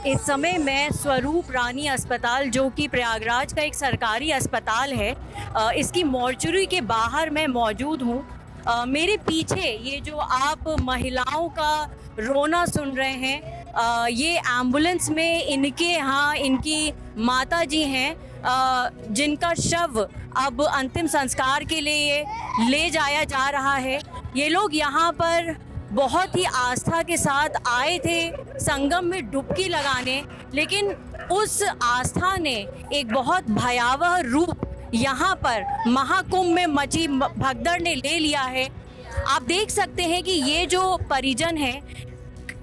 इस समय मैं स्वरूप रानी अस्पताल, जो कि प्रयागराज का एक सरकारी अस्पताल है, इसकी मॉर्चरी के बाहर मैं मौजूद हूँ। मेरे पीछे ये जो आप महिलाओं का रोना सुन रहे हैं, ये एम्बुलेंस में इनके यहाँ इनकी माता जी हैं, जिनका शव अब अंतिम संस्कार के लिए ले जाया जा रहा है। ये लोग यहाँ पर बहुत ही आस्था के साथ आए थे संगम में डुबकी लगाने, लेकिन उस आस्था ने एक बहुत भयावह रूप यहाँ पर महाकुंभ में मची भगदड़ ने ले लिया है। आप देख सकते हैं कि ये जो परिजन हैं,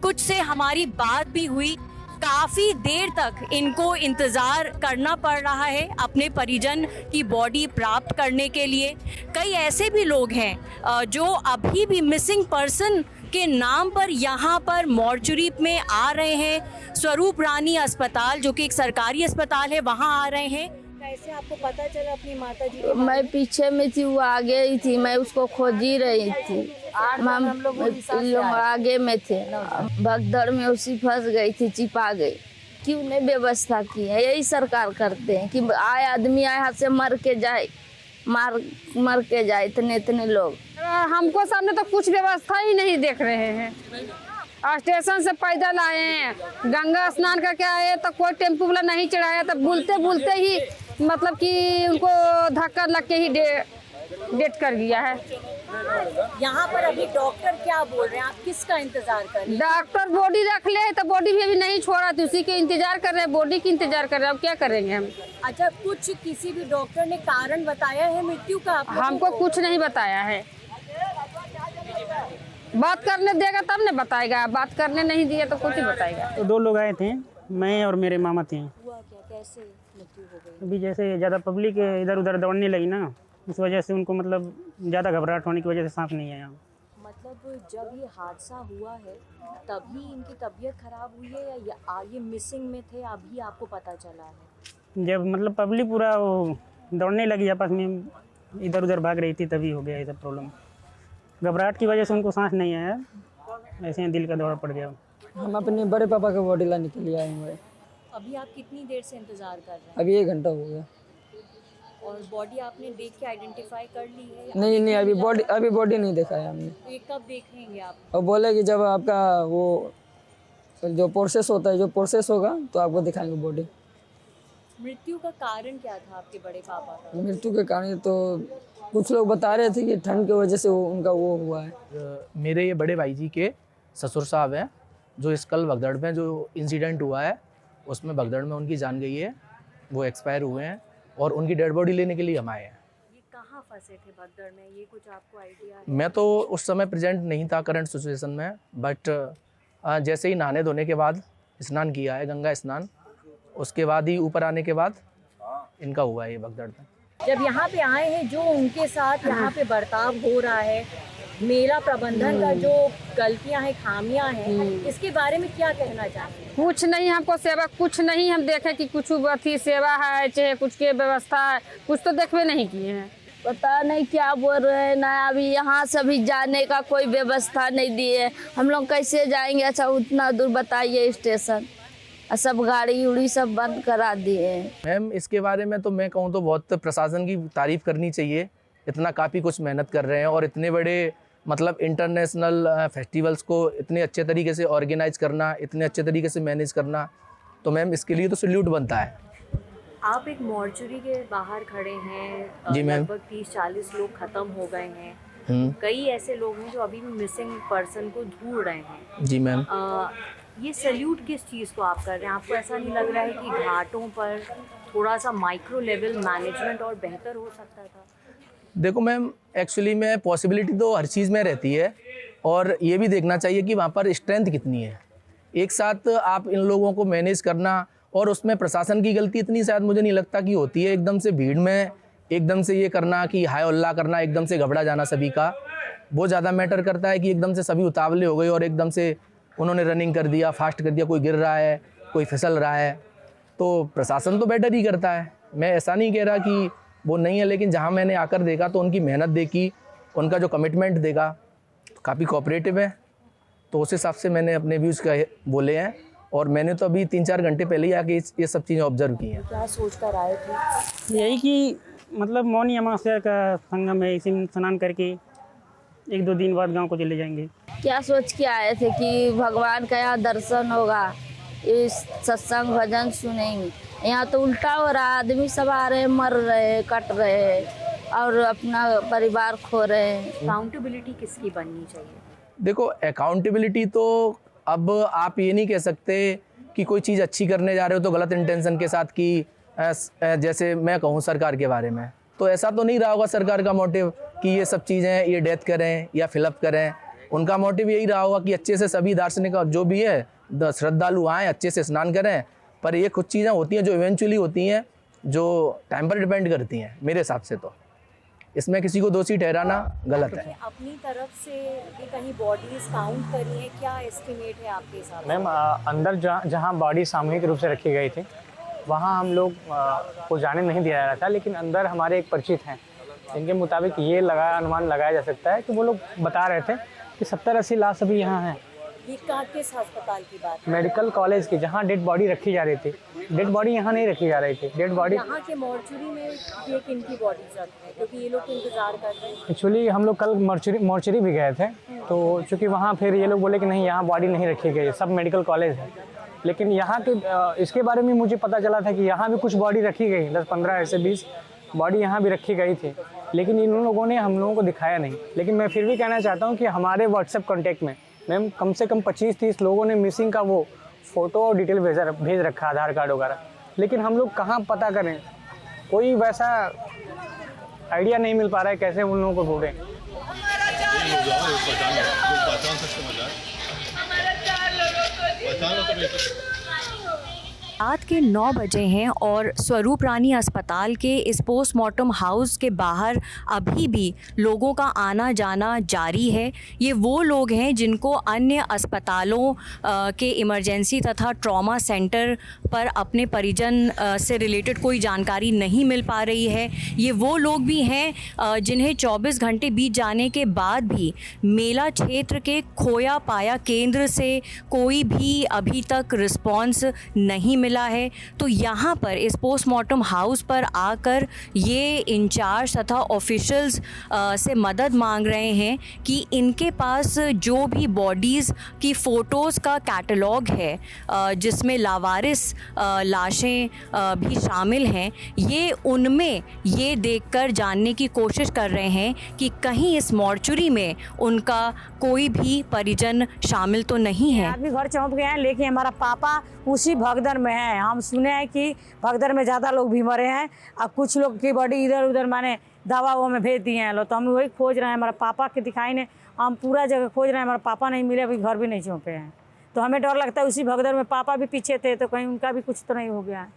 कुछ से हमारी बात भी हुई, काफ़ी देर तक इनको इंतज़ार करना पड़ रहा है अपने परिजन की बॉडी प्राप्त करने के लिए। कई ऐसे भी लोग हैं जो अभी भी मिसिंग पर्सन के नाम पर यहाँ पर मॉर्चरी में आ रहे हैं। स्वरूप रानी अस्पताल, जो कि एक सरकारी अस्पताल है, वहाँ आ रहे हैं। कैसे आपको पता चला अपनी माता जी के? मैं पीछे में थी, वो आगे ही थी, मैं उसको खोज ही रही थी। हम लोग आगे में थे, भगदड़ में उसी फंस गई थी, चिपा गई। क्यों नहीं व्यवस्था की है? यही सरकार करते हैं कि आए आदमी आए हाथ से मर के जाए, मर के जाए इतने लोग। हमको सामने तो कुछ व्यवस्था ही नहीं देख रहे हैं। स्टेशन से पैदल आए हैं, गंगा स्नान करके आए तो कोई टेम्पू वाला नहीं चढ़ाया, तो बुलते ही मतलब कि उनको धक्का लग के ही डेट कर गया है। यहाँ पर अभी डॉक्टर क्या बोल रहे हैं? आप किसका इंतजार कर रहे हैं? डॉक्टर बॉडी रख ले तो बॉडी भी अभी नहीं छोड़ा, तो उसी के इंतजार कर रहे हैं, बॉडी की इंतजार कर रहे हैं। अब क्या करेंगे हम? अच्छा, कुछ किसी भी डॉक्टर ने कारण बताया है मृत्यु का? हमको कुछ नहीं बताया है। बात करने देगा तब ने बताएगा, बात करने नहीं दिया तो कुछ ही बताएगा। तो 2 लोग आए थे, मैं और मेरे मामा थे। हुआ क्या, कैसे मृत्यु हो गई? अभी जैसे ज़्यादा पब्लिक इधर उधर दौड़ने लगी ना, इस वजह से उनको मतलब ज़्यादा घबराहट होने की वजह से सांस नहीं आया। मतलब जब ये हादसा हुआ है तभी इनकी तबीयत खराब हुई है, या ये मिसिंग में थे अभी आपको पता चला है? जब मतलब पब्लिक पूरा वो दौड़ने लगी, आपस में इधर उधर भाग रही थी, तभी हो गया ये सब प्रॉब्लम। घबराहट की वजह से उनको सांस नहीं आया, ऐसे ही दिल का दौरा पड़ गया। हम अपने बड़े पापा का बॉडी लाने के लिए आए हुए हैं। अभी आप कितनी देर से इंतजार कर रहे हैं? अभी 1 घंटा हो गया। और बॉडी आपने देख के आइडेंटिफाई कर ली है या नहीं, अभी बॉडी नहीं देखा है हमने। तो ये कब देखेंगे आप? और बोले कि जब आपका वो जो प्रोसेस होता है, जो प्रोसेस होगा तो आपको दिखाएंगे बॉडी। मृत्यु का कारण क्या था आपके बड़े पापा का? मृत्यु के कारण तो कुछ लोग बता रहे थे कि ठंड की वजह से उनका वो हुआ है। मेरे ये बड़े भाई जी के ससुर साहब हैं, जो इस कल भगदड़ में जो इंसिडेंट हुआ है उसमें भगदड़ में उनकी जान गई है, वो एक्सपायर हुए हैं और उनकी डेड बॉडी लेने के लिए हम आए हैं। ये कहाँ फंसे थे भगदड़ में, ये कुछ आपको आइडिया है? मैं तो उस समय प्रेजेंट नहीं था करंट सिचुएशन में, बट जैसे ही नहाने धोने के बाद स्नान किया है, गंगा स्नान, उसके बाद ही ऊपर आने के बाद इनका हुआ है ये भगदड़ में। जब यहाँ पे आए हैं, जो उनके साथ यहाँ पे बर्ताव हो रहा है, मेला प्रबंधन का जो गलतियाँ हैं, खामियाँ हैं, इसके बारे में क्या कहना चाहते हैं? कुछ नहीं, हमको सेवा कुछ नहीं हम देखे कि कुछ अथी सेवा है चाहे कुछ की व्यवस्था है, कुछ तो देखवे नहीं किए हैं। पता नहीं क्या बोल रहे हैं ना, अभी यहाँ से भी जाने का कोई व्यवस्था नहीं दिए। हम लोग कैसे जाएंगे? अच्छा, उतना दूर बताइए स्टेशन, सब गाड़ी उड़ी सब बंद करा दिए। मैम, इसके बारे में तो मैं कहूँ तो बहुत प्रशासन की तारीफ़ करनी चाहिए। इतना काफ़ी कुछ मेहनत कर रहे हैं और इतने बड़े मतलब इंटरनेशनल फेस्टिवल्स को इतने अच्छे तरीके से ऑर्गेनाइज करना, इतने अच्छे तरीके से मैनेज करना, तो मैम इसके लिए तो सैल्यूट बनता है। आप एक मॉर्चरी के बाहर खड़े हैं, जी मैम। लगभग 30-40 लोग खत्म हो गए हैं, कई ऐसे लोग हैं जो अभी भी मिसिंग पर्सन को ढूंढ रहे हैं। जी मैम। ये सैल्यूट किस चीज़ को आप कर रहे हैं? आपको ऐसा नहीं लग रहा है कि घाटों पर थोड़ा सा माइक्रो लेवल मैनेजमेंट और बेहतर हो सकता था? देखो मैम, एक्चुअली में पॉसिबिलिटी तो हर चीज़ में रहती है और ये भी देखना चाहिए कि वहाँ पर स्ट्रेंथ कितनी है। एक साथ आप इन लोगों को मैनेज करना, और उसमें प्रशासन की गलती इतनी शायद मुझे नहीं लगता कि होती है। एकदम से भीड़ में एकदम से ये करना कि हाय अल्लाह करना, एकदम से घबरा जाना सभी का, वो ज़्यादा मैटर करता है कि एकदम से सभी उतावले हो गए और एकदम से उन्होंने रनिंग कर दिया, फास्ट कर दिया, कोई गिर रहा है, कोई फिसल रहा है, तो प्रशासन तो बेटर ही करता है। मैं ऐसा नहीं कह रहा कि वो नहीं है, लेकिन जहाँ मैंने आकर देखा तो उनकी मेहनत देखी, उनका जो कमिटमेंट देखा, काफ़ी कोऑपरेटिव है, तो उस हिसाब से मैंने अपने व्यूज़ का बोले हैं और मैंने तो अभी 3-4 घंटे पहले ही आके ये सब चीज़ें ऑब्जर्व की हैं। क्या सोच कर आए थे? यही कि मतलब मौनी अमावस्या का संगम है, इसी में स्नान करके 1-2 दिन बाद गांव को चले जाएंगे। क्या सोच के आए थे कि भगवान का यहाँ दर्शन होगा, इस सत्संग भजन सुनेंगे। यहाँ तो उल्टा हो रहा, आदमी सब आ रहे, मर रहे, कट रहे और अपना परिवार खो रहे हैं। अकाउंटेबिलिटी किसकी बननी चाहिए? देखो, अकाउंटेबिलिटी तो अब आप ये नहीं कह सकते कि कोई चीज़ अच्छी करने जा रहे हो तो गलत इंटेंशन के साथ कि जैसे मैं कहूँ सरकार के बारे में, तो ऐसा तो नहीं रहा होगा सरकार का मोटिव कि ये सब चीज़ें ये डेथ करें या फिलअप करें। उनका मोटिव यही रहा होगा कि अच्छे से सभी दार्शनिक जो भी है श्रद्धालु आएँ, अच्छे से स्नान करें। पर ये कुछ चीज़ें होती हैं जो इवेंचुअली होती हैं, जो टाइम पर डिपेंड करती हैं। मेरे हिसाब से तो इसमें किसी को दोषी ठहराना गलत है। अपनी तरफ से भी कहीं बॉडीज काउंट करी है, क्या एस्टिमेट है आपके हिसाब से? मैम, अंदर जहाँ बॉडी सामूहिक रूप से रखी गई थी वहाँ हम लोग को जाने नहीं दिया जा रहा था, लेकिन अंदर हमारे एक परिचित हैं, इनके मुताबिक ये अनुमान लगाया जा सकता है कि वो लोग बता रहे थे कि 70-80 लाश अभी यहाँ हैं। ये किस अस्पताल की बात है? मेडिकल कॉलेज की, जहाँ डेड बॉडी रखी जा रही थी। डेड बॉडी यहाँ नहीं रखी जा रही थी। डेड बॉडी यहाँ के मॉर्चरी में ये किनकी बॉडीज रखते हैं, क्योंकि ये लोग इंतजार कर रहे हैं। एक्चुअली हम लोग कल मॉर्चरी भी गए थे, तो चूँकि वहाँ फिर ये लोग बोले कि नहीं, यहाँ बॉडी नहीं रखी गई है, सब मेडिकल कॉलेज है। लेकिन यहाँ के इसके बारे में मुझे पता चला था कि यहाँ भी कुछ बॉडी रखी गई, 10-15 ऐसे 20 बॉडी यहाँ भी रखी गई थी, लेकिन इन लोगों ने हम लोगों को दिखाया नहीं। लेकिन मैं फिर भी कहना चाहता हूँ कि हमारे व्हाट्सएप कॉन्टैक्ट में मैम कम से कम 25-30 लोगों ने मिसिंग का वो फ़ोटो और डिटेल भेज रखा, आधार कार्ड वगैरह, लेकिन हम लोग कहाँ पता करें, कोई वैसा आइडिया नहीं मिल पा रहा है कैसे उन लोगों को ढूंढें। रात के 9 बजे हैं और स्वरूप रानी अस्पताल के इस पोस्टमार्टम हाउस के बाहर अभी भी लोगों का आना जाना जारी है। ये वो लोग हैं जिनको अन्य अस्पतालों के इमरजेंसी तथा ट्रॉमा सेंटर पर अपने परिजन से रिलेटेड कोई जानकारी नहीं मिल पा रही है। ये वो लोग भी हैं जिन्हें 24 घंटे बीत जाने के बाद भी मेला क्षेत्र के खोया पाया केंद्र से कोई भी अभी तक रिस्पॉन्स नहीं मिला है। तो यहाँ पर इस पोस्टमार्टम हाउस पर आकर ये इंचार्ज तथा ऑफिशियल्स से मदद मांग रहे हैं कि इनके पास जो भी बॉडीज़ की फ़ोटोज़ का कैटलॉग है जिसमें लावारिस लाशें भी शामिल हैं, ये उनमें ये देखकर जानने की कोशिश कर रहे हैं कि कहीं इस मॉर्चुरी में उनका कोई भी परिजन शामिल तो नहीं है। आदमी घर चौंक गए हैं, लेकिन हमारा पापा उसी भगदड़ में है। हम सुने हैं कि भगदड़ में ज़्यादा लोग भी मरे हैं, अब कुछ लोग की बॉडी इधर उधर माने दवा में भेज दिए हैं लोग, तो हम वही खोज रहे हैं। हमारा पापा के दिखाई नहीं, हम पूरा जगह खोज रहे हैं, हमारा पापा नहीं मिले, अभी घर भी नहीं चौंके हैं। तो हमें डर लगता है उसी भगदड़ में पापा भी पीछे थे, तो कहीं उनका भी कुछ तो नहीं हो गया है।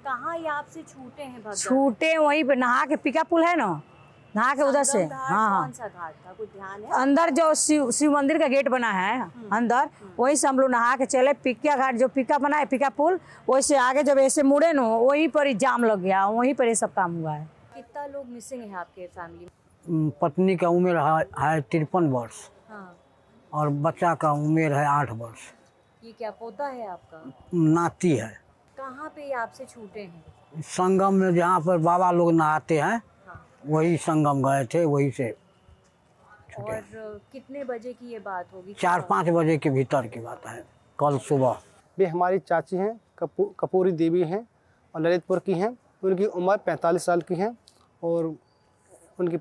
कहाँ ये आपसे छूटे हैं भगदड़? छूटे वहीं पे नहा के पिका पुल है ना, नहा के उधर से। हाँ, कौन सा घाट था, कुछ ध्यान है? अंदर जो शिव मंदिर का गेट बना है अंदर, वहीं से हम लोग नहा के चले। पिका घाट जो पिका बना है, पिका पुल, वहीं से आगे जब ऐसे मुड़े न, वहीं पर ही जाम लग गया, वहीं पर ये सब काम हुआ है। कितना लोग मिसिंग है आपके फैमिली में? पत्नी का उम्र है 53 वर्ष। हाँ। और बच्चा का उम्र है 8 वर्ष। ये क्या पोता है आपका? नाती है। कहाँ पे ये आपसे छूटे हैं? संगम में जहाँ पर बाबा लोग नहाते हैं, वही संगम गए थे, वही से छूटे। और कितने बजे की ये बात होगी? 4-5 बजे के भीतर की बात है, कल सुबह। वे हमारी चाची हैं, कपूरी देवी हैं और ललितपुर की हैं। उनकी उम्र 45 साल की है और उनके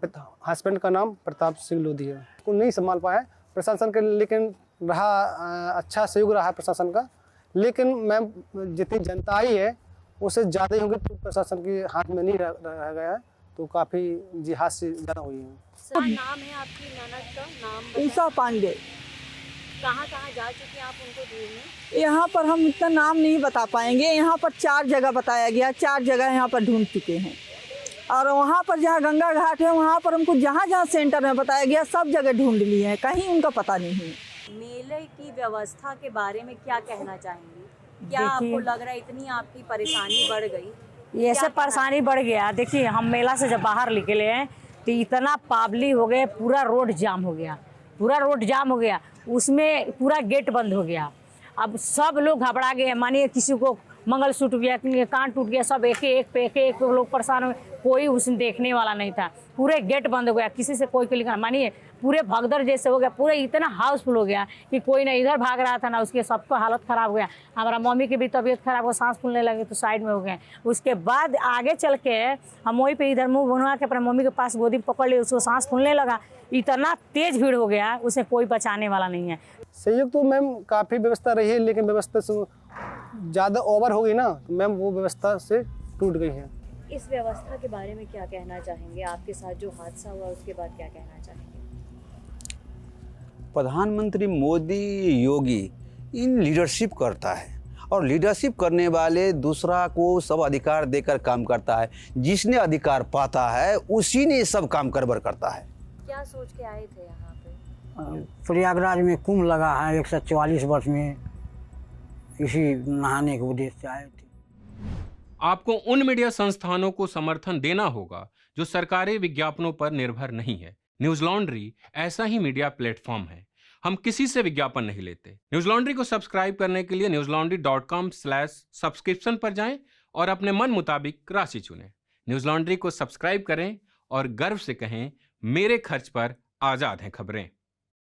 हस्बैंड का नाम प्रताप सिंह लोधी है। उनको नहीं संभाल पाया प्रशासन के, लेकिन रहा अच्छा सहयोग रहा प्रशासन का। लेकिन मैम जितनी जनता आई है उससे ज़्यादा ही होंगे, तो प्रशासन के हाथ में नहीं रह गया है, तो काफ़ी जिहाद से ज़्यादा हुई है। नाम है आपकी ननद का नाम? उषा पांडे। कहाँ जा चुके हैं आप उनको ढूंढने? यहाँ पर हम इतना नाम नहीं बता पाएंगे। यहाँ पर 4 जगह बताया गया, 4 जगह यहाँ पर ढूंढ चुके हैं। और वहाँ पर जहाँ गंगा घाट है, वहाँ पर उनको जहाँ जहाँ सेंटर में बताया गया सब जगह ढूंढ लिए हैं, कहीं उनका पता नहीं है। मेले की व्यवस्था के बारे में क्या कहना चाहेंगे? क्या आपको लग रहा है इतनी आपकी परेशानी बढ़ गई? ये सब परेशानी बढ़ गया। देखिए, हम मेला से जब बाहर निकले हैं तो इतना पब्लिक हो गया, पूरा रोड जाम हो गया, पूरा रोड जाम हो गया। उसमें पूरा गेट बंद हो गया अब सब लोग घबरा गए हैं। मानिए किसी को मंगलसूत्र गया, किसी का कान टूट गया, सब एक एक लोग परेशान हुए, कोई उसने देखने वाला नहीं था। पूरे गेट बंद हो गया, किसी से कोई लिखा, मानिए पूरे भगदड़ जैसे हो गया, पूरे इतना हाउसफुल हो गया कि कोई ना इधर भाग रहा था ना उसके, सबको हालत ख़राब हो गया। हमारा मम्मी की भी तबीयत खराब हो, सांस फूलने लगे तो साइड में हो गए। उसके बाद आगे चल के हम वहीं पे इधर मुँह बनवा के अपने मम्मी के पास गोदी में पकड़ लिए, उसको सांस फूलने लगा, इतना तेज भीड़ हो गया, उसे कोई बचाने वाला नहीं है। सहयोग तो मैम काफ़ी व्यवस्था रही है, लेकिन व्यवस्था से ज़्यादा ओवर हो गई ना मैम, वो व्यवस्था से टूट गई है। इस व्यवस्था के बारे में क्या कहना चाहेंगे? आपके साथ जो हादसा हुआ उसके बाद क्या कहना चाहेंगे? प्रधानमंत्री मोदी योगी इन लीडरशिप करता है और लीडरशिप करने वाले दूसरा को सब अधिकार देकर काम करता है। जिसने अधिकार पाता है उसी ने सब काम गड़बड़ करता है। क्या सोच के आए थे यहाँ पे? प्रयागराज में कुंभ लगा है 144 वर्ष में, इसी नहाने के उद्देश्य से आए थे। आपको उन मीडिया संस्थानों को समर्थन देना होगा जो सरकारी विज्ञापनों पर निर्भर नहीं है। न्यूज लॉन्ड्री ऐसा ही मीडिया प्लेटफॉर्म है। हम किसी से विज्ञापन नहीं लेते। न्यूज लॉन्ड्री को सब्सक्राइब करने के लिए newslaundry.com/सब्सक्रिप्शन पर जाएं और अपने मन मुताबिक राशि चुनें। न्यूज लॉन्ड्री को सब्सक्राइब करें और गर्व से कहें, मेरे खर्च पर आजाद हैं खबरें।